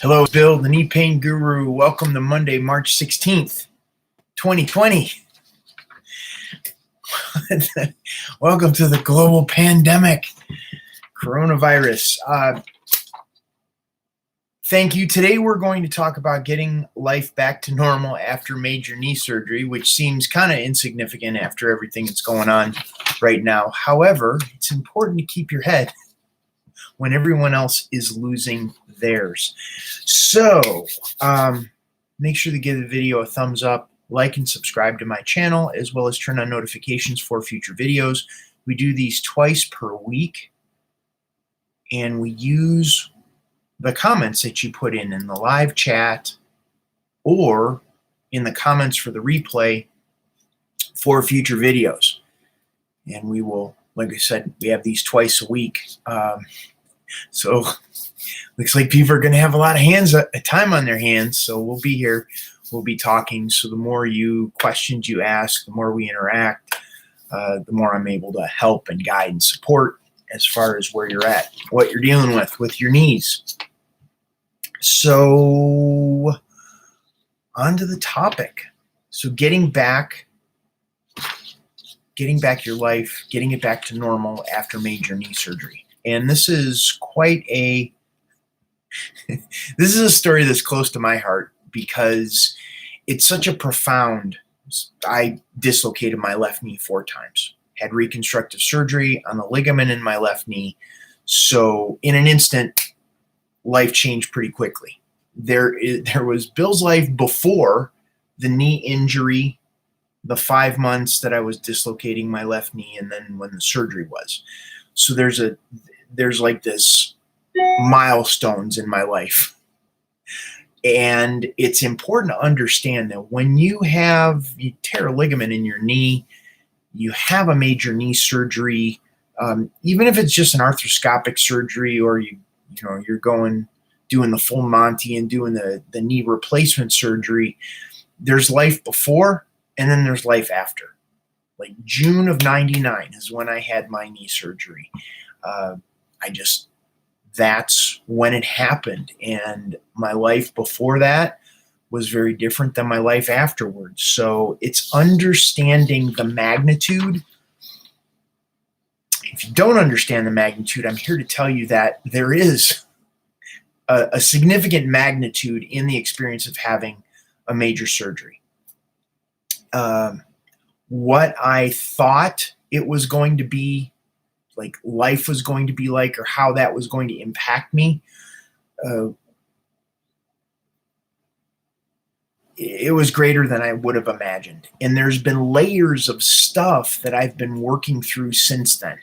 Hello, Bill, the knee pain guru. Welcome to Monday, March 16th, 2020. Welcome to the global pandemic, coronavirus. Thank you. Today we're going to talk about getting life back to normal after major knee surgery, which seems kind of insignificant after everything that's going on right now. However, it's important to keep your head when everyone else is losing theirs. So make sure to give the video a thumbs up, like and subscribe to my channel, as well as turn on notifications for future videos. We do these twice per week, and we use the comments that you put in the live chat or in the comments for the replay for future videos. And we will, like I said, we have these twice a week. So looks like people are going to have a lot of time on their hands. So we'll be here. We'll be talking. So the more questions you ask, the more we interact, the more I'm able to help and guide and support as far as where you're at, what you're dealing with your knees. So on to the topic. So getting back your life, getting it back to normal after major knee surgery. And this is this is a story that's close to my heart because it's such a profound. I dislocated my left knee 4 times, had reconstructive surgery on the ligament in my left knee. So in an instant, life changed pretty quickly. There was Bill's life before the knee injury, the 5 months that I was dislocating my left knee, and then when the surgery was. So there's like this milestones in my life. And it's important to understand that when you tear a ligament in your knee, you have a major knee surgery, even if it's just an arthroscopic surgery or you're doing the full Monty and doing the knee replacement surgery, there's life before and then there's life after. Like June of '99 is when I had my knee surgery. That's when it happened. And my life before that was very different than my life afterwards. So it's understanding the magnitude. If you don't understand the magnitude, I'm here to tell you that there is a significant magnitude in the experience of having a major surgery. What I thought it was going to be, like life was going to be like, or how that was going to impact me, it was greater than I would have imagined. And there's been layers of stuff that I've been working through since then.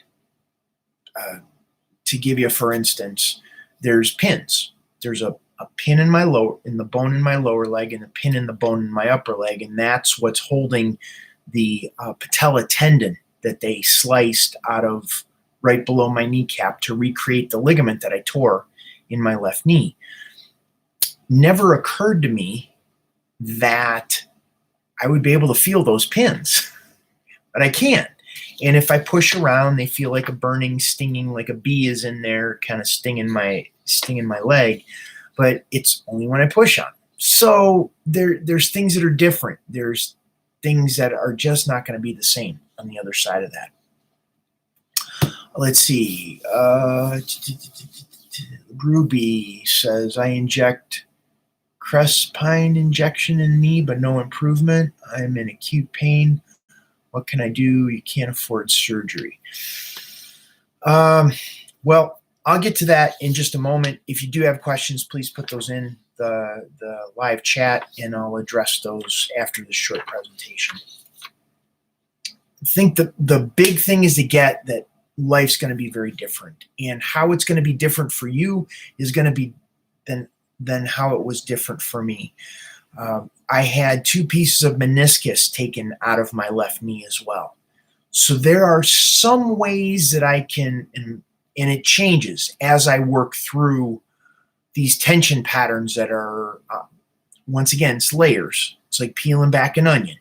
To give you, for instance, there's pins. There's a pin in the bone in my lower leg and a pin in the bone in my upper leg. And that's what's holding the patella tendon that they sliced out of right below my kneecap to recreate the ligament that I tore in my left knee. Never occurred to me that I would be able to feel those pins, but I can. And if I push around, they feel like a burning, stinging, like a bee is in there, kind of stinging my leg. But it's only when I push on. So there's things that are different. There's things that are just not going to be the same on the other side of that. Let's see. Ruby says, I inject Crespine injection in knee, but no improvement. I'm in acute pain. What can I do? You can't afford surgery. Well, I'll get to that in just a moment. If you do have questions, please put those in the live chat, and I'll address those after this short presentation. I think the big thing is to get that life's going to be very different, and how it's going to be different for you is going to be than how it was different for me. I had 2 pieces of meniscus taken out of my left knee as well. So there are some ways that I can, and it changes as I work through these tension patterns that are, once again, it's layers. It's like peeling back an onion.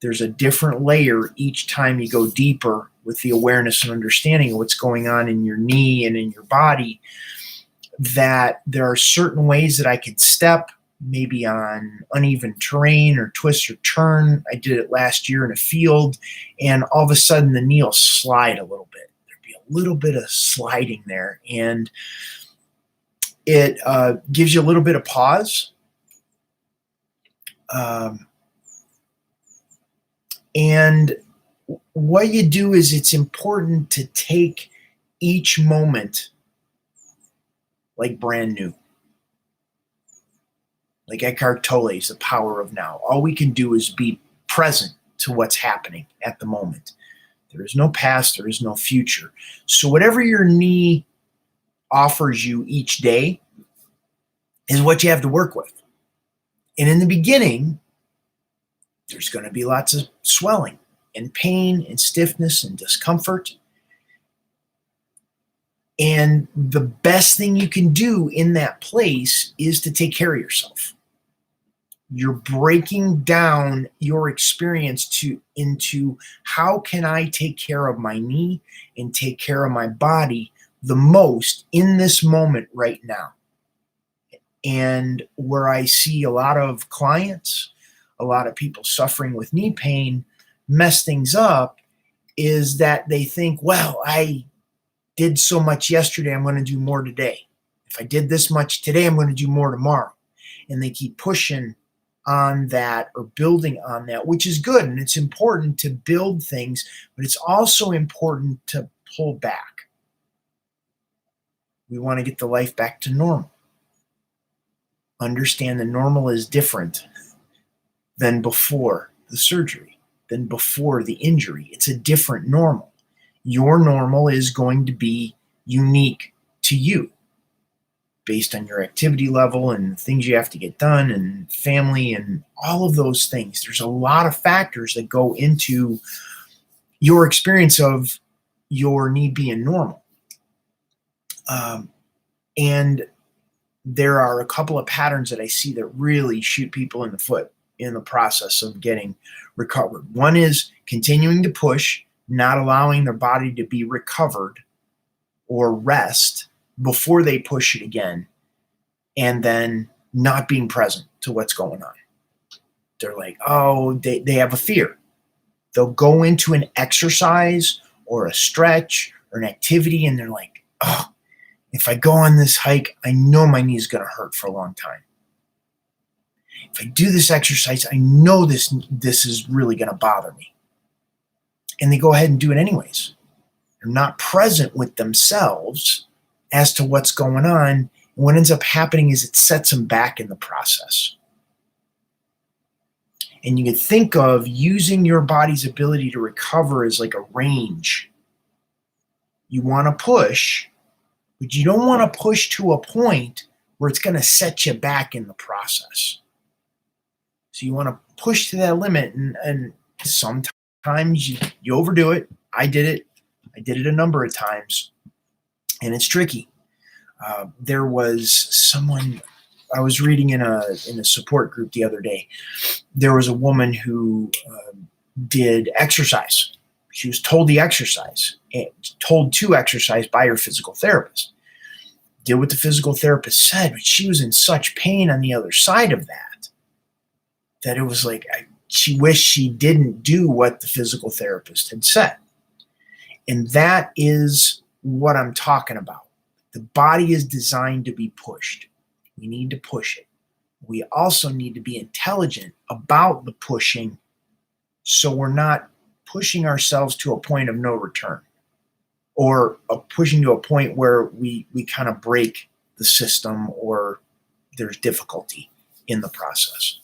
There's a different layer each time you go deeper with the awareness and understanding of what's going on in your knee and in your body. that there are certain ways that I could step, maybe on uneven terrain or twist or turn. I did it last year in a field, and all of a sudden the knee will slide a little bit. There'd be a little bit of sliding there, and it gives you a little bit of pause. And what you do is, it's important to take each moment like brand new. Like Eckhart Tolle's The Power of Now. All we can do is be present to what's happening at the moment. There is no past, there is no future. So whatever your knee offers you each day is what you have to work with. And in the beginning, there's going to be lots of swelling and pain and stiffness and discomfort. And the best thing you can do in that place is to take care of yourself. You're breaking down your experience into how can I take care of my knee and take care of my body the most in this moment right now. And where I see a lot of clients, a lot of people suffering with knee pain mess things up is that they think, well, I did so much yesterday, I'm going to do more today. If I did this much today, I'm going to do more tomorrow. And they keep pushing on that or building on that, which is good. And it's important to build things, but it's also important to pull back. We want to get the life back to normal. Understand that normal is different than before the surgery, than before the injury. It's a different normal. Your normal is going to be unique to you based on your activity level and things you have to get done and family and all of those things. There's a lot of factors that go into your experience of your knee being normal. And there are a couple of patterns that I see that really shoot people in the foot in the process of getting recovered. One is continuing to push, not allowing their body to be recovered or rest before they push it again, and then not being present to what's going on. They're like, oh, they have a fear. They'll go into an exercise or a stretch or an activity, and they're like, oh, if I go on this hike, I know my knee is going to hurt for a long time. If I do this exercise, I know this is really going to bother me. And they go ahead and do it anyways. They're not present with themselves as to what's going on. And what ends up happening is it sets them back in the process. And you can think of using your body's ability to recover as like a range. You want to push, but you don't want to push to a point where it's going to set you back in the process. So you want to push to that limit, and sometimes you overdo it. I did it a number of times, and it's tricky. There was someone I was reading in a support group the other day. There was a woman who did exercise. She was told to exercise by her physical therapist. Did what the physical therapist said, but she was in such pain on the other side of that it was like she wished she didn't do what the physical therapist had said. And that is what I'm talking about. The body is designed to be pushed. We need to push it. We also need to be intelligent about the pushing, so we're not pushing ourselves to a point of no return, or pushing to a point where we kind of break the system or there's difficulty in the process.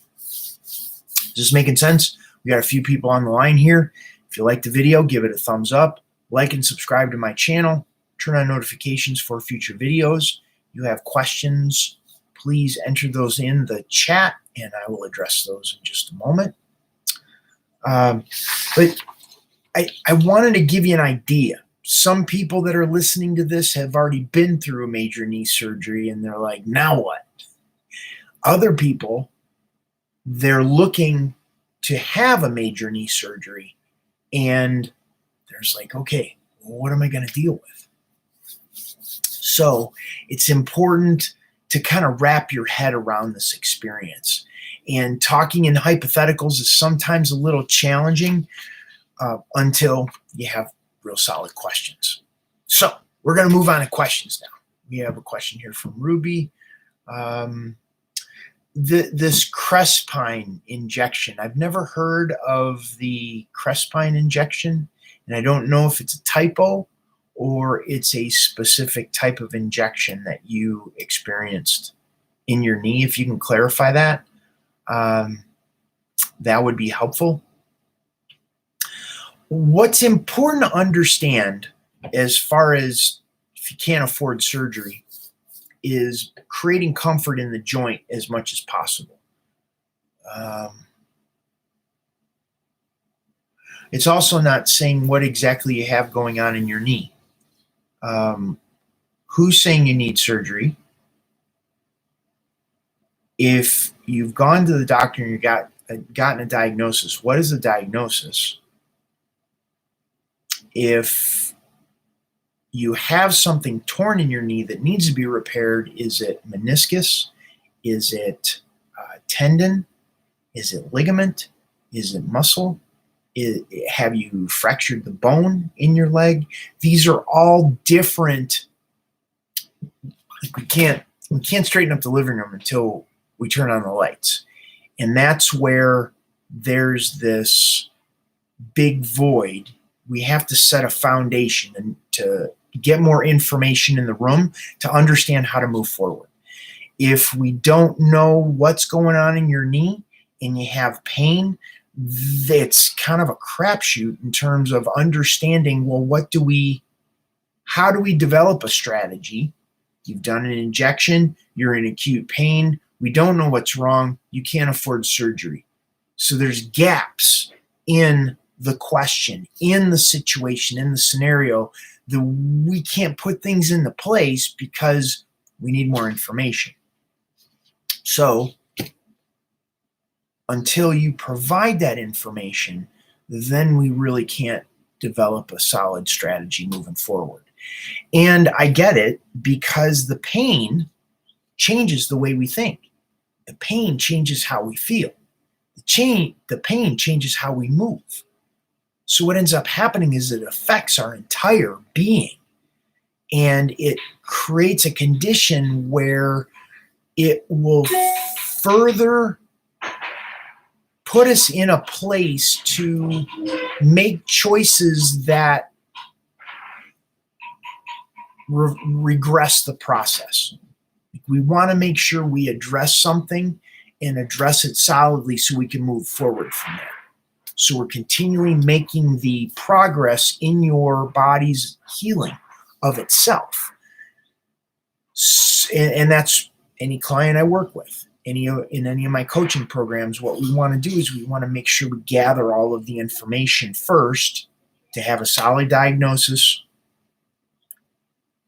Is this making sense? We got a few people on the line here. If you like the video, give it a thumbs up, like and subscribe to my channel, turn on notifications for future videos. You have questions, please enter those in the chat and I will address those in just a moment. But I wanted to give you an idea. Some people that are listening to this have already been through a major knee surgery and they're like, now what? Other people, they're looking to have a major knee surgery and there's like, okay, well, what am I going to deal with? So it's important to kind of wrap your head around this experience. And talking in hypotheticals is sometimes a little challenging until you have real solid questions. So we're going to move on to questions now. We have a question here from Ruby. This Crespine injection, I've never heard of the Crespine injection, and I don't know if it's a typo or it's a specific type of injection that you experienced in your knee. If you can clarify that, that would be helpful. What's important to understand as far as if you can't afford surgery is creating comfort in the joint as much as possible. It's also not saying what exactly you have going on in your knee. Who's saying you need surgery? If you've gone to the doctor and you've gotten a diagnosis, what is the diagnosis? If you have something torn in your knee that needs to be repaired, is it meniscus? Is it tendon? Is it ligament? Is it muscle? Have you fractured the bone in your leg? These are all different. We can't straighten up the living room until we turn on the lights. And that's where there's this big void. We have to set a foundation and to get more information in the room to understand how to move forward. If we don't know what's going on in your knee and you have pain, it's kind of a crapshoot in terms of understanding, well, how do we develop a strategy? You've done an injection, you're in acute pain, we don't know what's wrong, you can't afford surgery. So there's gaps in the question, in the situation, in the scenario, that we can't put things into place because we need more information. So until you provide that information, then we really can't develop a solid strategy moving forward. And I get it, because the pain changes the way we think. The pain changes how we feel. The pain changes how we move. So what ends up happening is it affects our entire being, and it creates a condition where it will further put us in a place to make choices that regress the process. We want to make sure we address something and address it solidly so we can move forward from there. So we're continually making the progress in your body's healing of itself. And that's any client I work with. In any of my coaching programs, what we want to do is we want to make sure we gather all of the information first to have a solid diagnosis,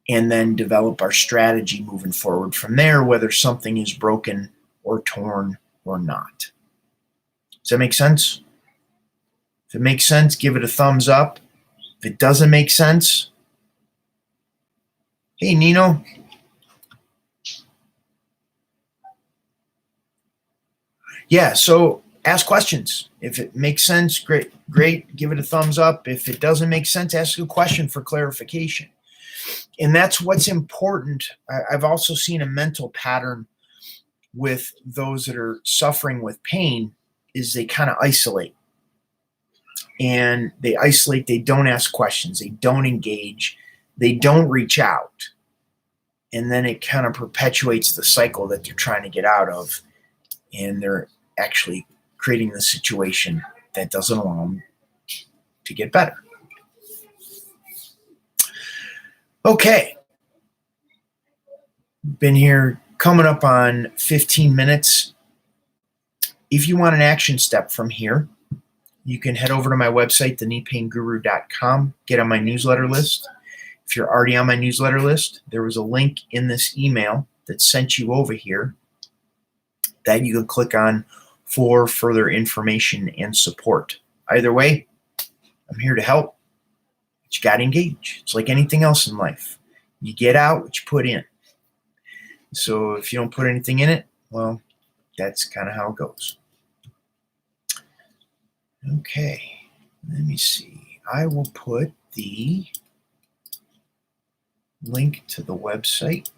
and then develop our strategy moving forward from there, whether something is broken or torn or not. Does that make sense? If it makes sense, give it a thumbs up. If it doesn't make sense, hey, Nino. Yeah, so ask questions. If it makes sense, great. Give it a thumbs up. If it doesn't make sense, ask a question for clarification. And that's what's important. I've also seen a mental pattern with those that are suffering with pain is they kind of isolate. And they isolate, they don't ask questions, they don't engage, they don't reach out. And then it kind of perpetuates the cycle that they're trying to get out of. And they're actually creating the situation that doesn't allow them to get better. Okay. Been here coming up on 15 minutes. If you want an action step from here, you can head over to my website, thekneepainguru.com, get on my newsletter list. If you're already on my newsletter list, there was a link in this email that sent you over here that you can click on for further information and support. Either way, I'm here to help. But you got to engage. It's like anything else in life. You get out what you put in. So if you don't put anything in it, well, that's kind of how it goes. Okay, let me see. I will put the link to the website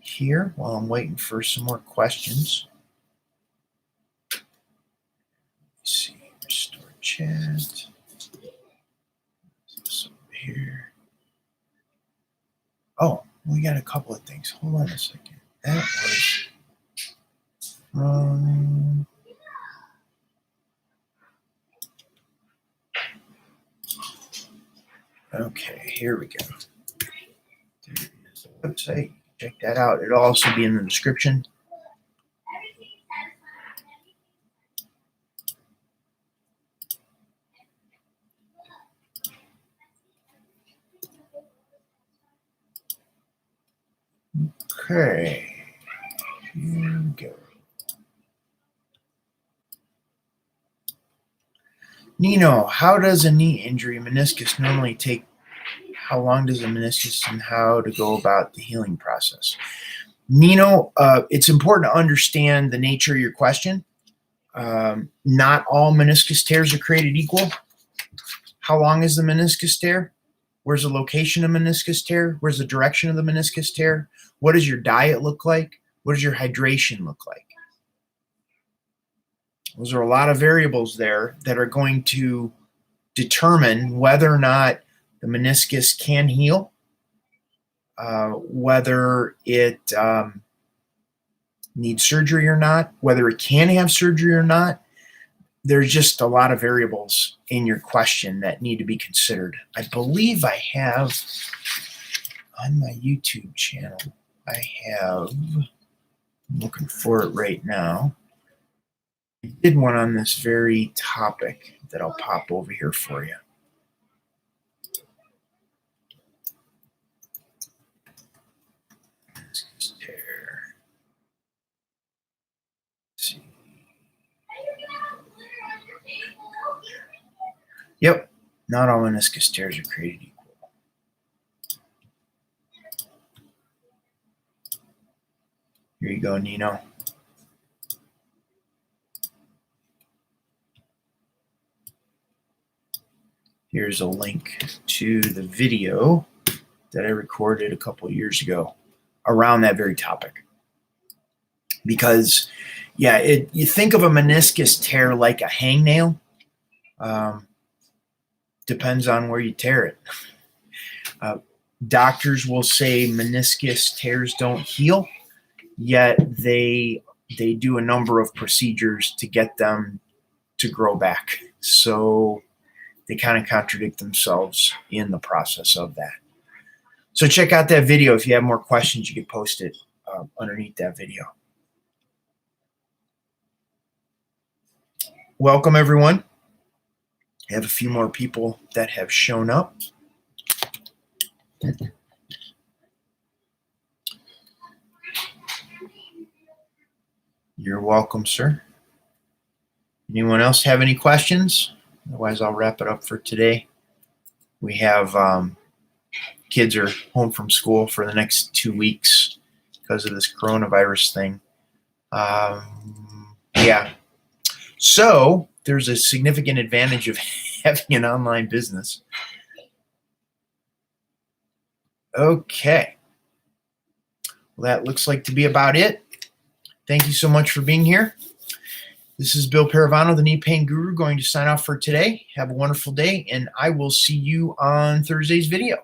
here while I'm waiting for some more questions. Let's see, restore chat. This over here. Oh, we got a couple of things. Hold on a second. That was from okay, here we go. There is the website. Check that out. It'll also be in the description. Okay, here we go. Nino, how does a knee injury, meniscus, normally take? How long does a meniscus and how to go about the healing process? Nino, it's important to understand the nature of your question. Not all meniscus tears are created equal. How long is the meniscus tear? Where's the location of meniscus tear? Where's the direction of the meniscus tear? What does your diet look like? What does your hydration look like? Those are a lot of variables there that are going to determine whether or not the meniscus can heal, whether it needs surgery or not, whether it can have surgery or not. There's just a lot of variables in your question that need to be considered. I believe I have on my YouTube channel, I'm looking for it right now. I did one on this very topic that I'll pop over here for you. Yep, not all meniscus tears are created equal. Here you go, Nino. Here's a link to the video that I recorded a couple years ago around that very topic. Because, yeah, you think of a meniscus tear like a hangnail. Depends on where you tear it. Doctors will say meniscus tears don't heal, yet they do a number of procedures to get them to grow back. So they kind of contradict themselves in the process of that. So check out that video. If you have more questions, you can post it underneath that video. Welcome, everyone. I have a few more people that have shown up. You're welcome, sir. Anyone else have any questions? Otherwise, I'll wrap it up for today. We have kids are home from school for the next 2 weeks because of this coronavirus thing. Yeah. So there's a significant advantage of having an online business. Okay. Well, that looks like to be about it. Thank you so much for being here. This is Bill Paravano, the Knee Pain Guru, going to sign off for today. Have a wonderful day, and I will see you on Thursday's video.